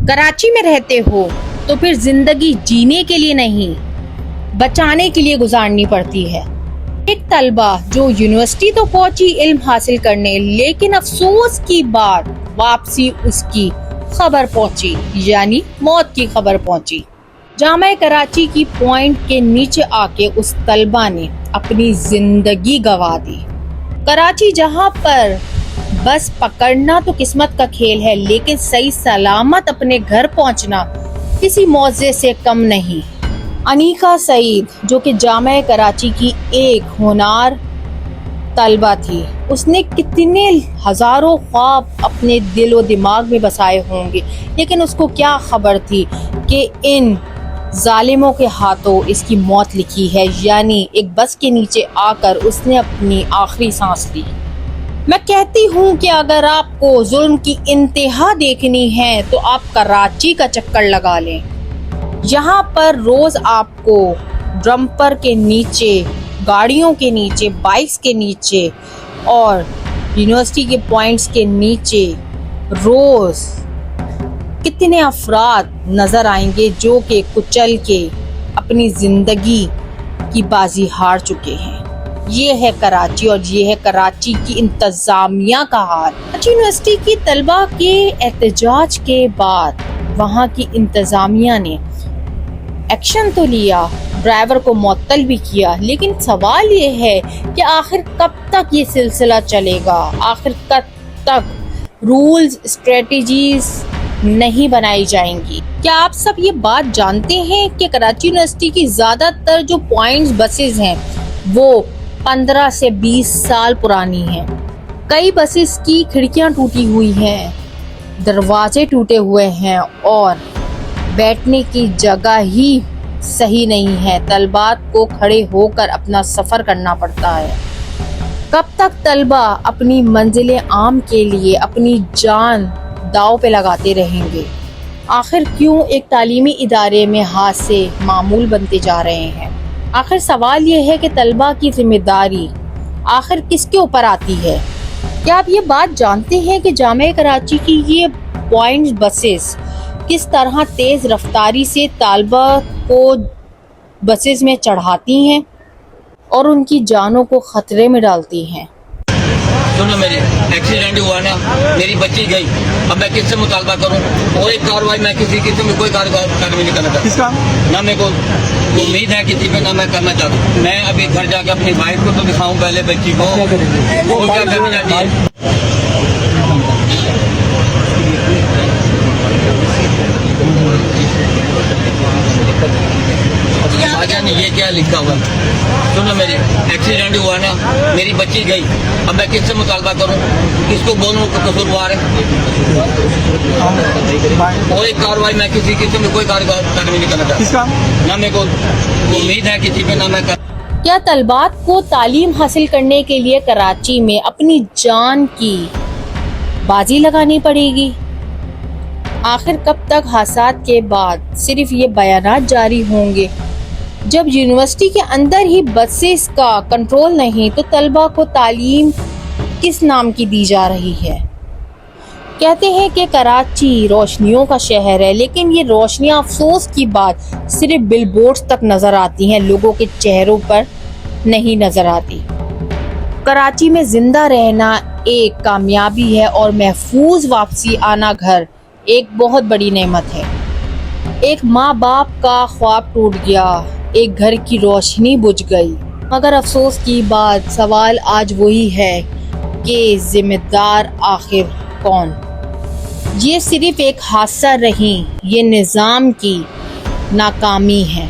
کراچی میں رہتے ہو تو پھر زندگی جینے کے لیے نہیں بچانے کے لیے گزارنی پڑتی ہے۔ ایک طالبہ جو یونیورسٹی تو پہنچی علم حاصل کرنے، لیکن افسوس کی بات واپسی اس کی خبر پہنچی، یعنی موت کی خبر پہنچی۔ جامعہ کراچی کی پوائنٹ کے نیچے آ کے اس طالبہ نے اپنی زندگی گنوا دی۔ کراچی جہاں پر بس پکڑنا تو قسمت کا کھیل ہے، لیکن صحیح سلامت اپنے گھر پہنچنا کسی معجزے سے کم نہیں۔ انیکا سعید جو کہ جامعہ کراچی کی ایک ہونہار طالبہ تھی، اس نے کتنے ہزاروں خواب اپنے دل و دماغ میں بسائے ہوں گے، لیکن اس کو کیا خبر تھی کہ ان ظالموں کے ہاتھوں اس کی موت لکھی ہے، یعنی ایک بس کے نیچے آ کر اس نے اپنی آخری سانس لی۔ میں کہتی ہوں کہ اگر آپ کو ظلم کی انتہا دیکھنی ہے تو آپ کراچی کا چکر لگا لیں۔ یہاں پر روز آپ کو ڈمپر کے نیچے، گاڑیوں کے نیچے، بائکس کے نیچے اور یونیورسٹی کے پوائنٹس کے نیچے روز کتنے افراد نظر آئیں گے جو کہ کچل کے اپنی زندگی کی بازی ہار چکے ہیں۔ یہ ہے کراچی اور یہ ہے کراچی کی انتظامیہ کا حال۔ کراچی یونیورسٹی کی طلبہ کے احتجاج کے بعد وہاں کی انتظامیہ نے ایکشن تو لیا، ڈرائیور کو معطل بھی کیا، لیکن سوال یہ ہے کہ آخر کب تک یہ سلسلہ چلے گا؟ آخر کب تک رولز، اسٹریٹجیز نہیں بنائی جائیں گی؟ کیا آپ سب یہ بات جانتے ہیں کہ کراچی یونیورسٹی کی زیادہ تر جو پوائنٹس بسز ہیں وہ 15 سے 20 سال پرانی ہیں؟ کئی بسز کی کھڑکیاں ٹوٹی ہوئی ہیں، دروازے ٹوٹے ہوئے ہیں اور بیٹھنے کی جگہ ہی صحیح نہیں ہے۔ طلبات کو کھڑے ہو کر اپنا سفر کرنا پڑتا ہے۔ کب تک طلبہ اپنی منزل عام کے لیے اپنی جان داؤ پہ لگاتے رہیں گے؟ آخر کیوں ایک تعلیمی ادارے میں حادثے معمول بنتے جا رہے ہیں؟ آخر سوال یہ ہے کہ طلبہ کی ذمہ داری آخر کس کے اوپر آتی ہے؟ کیا آپ یہ بات جانتے ہیں کہ جامعہ کراچی کی یہ پوائنٹس بسز کس طرح تیز رفتاری سے طالبہ کو بسز میں چڑھاتی ہیں اور ان کی جانوں کو خطرے میں ڈالتی ہیں؟ سنو، میری ایکسیڈنٹ ہوا نا، میری بچی گئی، اب میں کس سے مطالبہ کروں؟ کوئی کاروائی میں کسی قسم میں کوئی کاروائی نہیں کرنا چاہتا، نہ میرے کو امید ہے کسی پہ، نہ میں کرنا چاہتا ہوں۔ میں ابھی گھر جا کے اپنی وائف کو تو دکھاؤں پہلے بچی کو، وہ کیا کرنا چاہتی ہے۔ یہ کیا لکھا ہوا؟ سنو، میری ایکسیڈنٹ ہوا نا، میری بچی گئی، اب میں کس سے مطالبہ کروں؟ کس کو بولوں کہ قصوروار ہے؟ کوئی کاروائی میں کسی قسم میں کوئی کاروائی نہیں کرنا چاہتا، نہ میرے کو امید ہے کسی پہ، نہ میں کیا طلبات کو تعلیم حاصل کرنے کے لیے کراچی میں اپنی جان کی بازی لگانی پڑے گی؟ آخر کب تک حادثات کے بعد صرف یہ بیانات جاری ہوں گے؟ جب یونیورسٹی کے اندر ہی بسز کا کنٹرول نہیں تو طلبہ کو تعلیم کس نام کی دی جا رہی ہے؟ کہتے ہیں کہ کراچی روشنیوں کا شہر ہے، لیکن یہ روشنیاں افسوس کی بات صرف بل بورڈز تک نظر آتی ہیں، لوگوں کے چہروں پر نہیں نظر آتی۔ کراچی میں زندہ رہنا ایک کامیابی ہے اور محفوظ واپسی آنا گھر ایک بہت بڑی نعمت ہے۔ ایک ماں باپ کا خواب ٹوٹ گیا، ایک گھر کی روشنی بجھ گئی، مگر افسوس کی بات سوال آج وہی ہے کہ ذمہ دار آخر کون؟ یہ صرف ایک حادثہ نہیں، یہ نظام کی ناکامی ہے۔